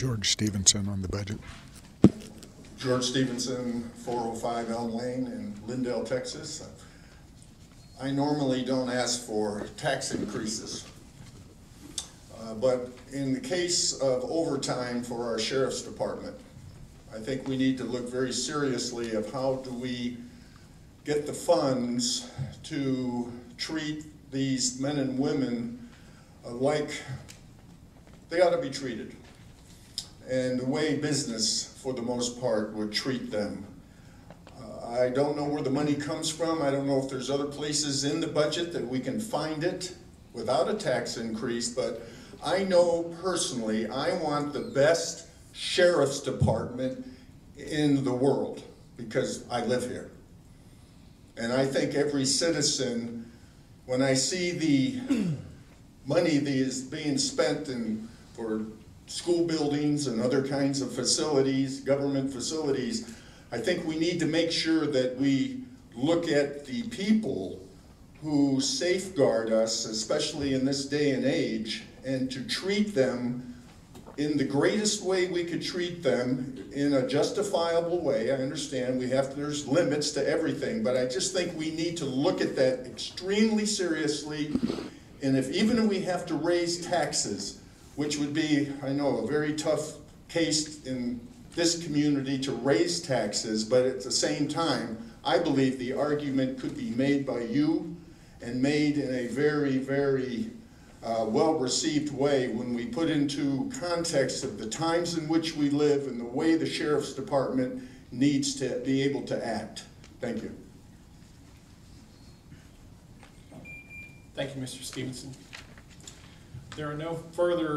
George Stevenson on the budget. George Stevenson, 405 Elm Lane in Lindale, Texas. I normally don't ask for tax increases, but in the case of overtime for our sheriff's department, I think we need to look very seriously of how do we get the funds to treat these men and women like they ought to be treated, and the way business, for the most part, would treat them. I don't know where the money comes from. I don't know if there's other places in the budget that we can find it without a tax increase, but I know personally I want the best sheriff's department in the world because I live here. And I think every citizen, when I see the money that is being spent for school buildings and other kinds of facilities, government facilities, I think we need to make sure that we look at the people who safeguard us, especially in this day and age, and to treat them in the greatest way we could treat them in a justifiable way. I understand there's limits to everything, but I just think we need to look at that extremely seriously. And even if we have to raise taxes, which would be, I know, a very tough case in this community to raise taxes, but at the same time, I believe the argument could be made by you and made in a very, very well-received way when we put into context of the times in which we live and the way the Sheriff's Department needs to be able to act. Thank you. Thank you, Mr. Stevenson. There are no further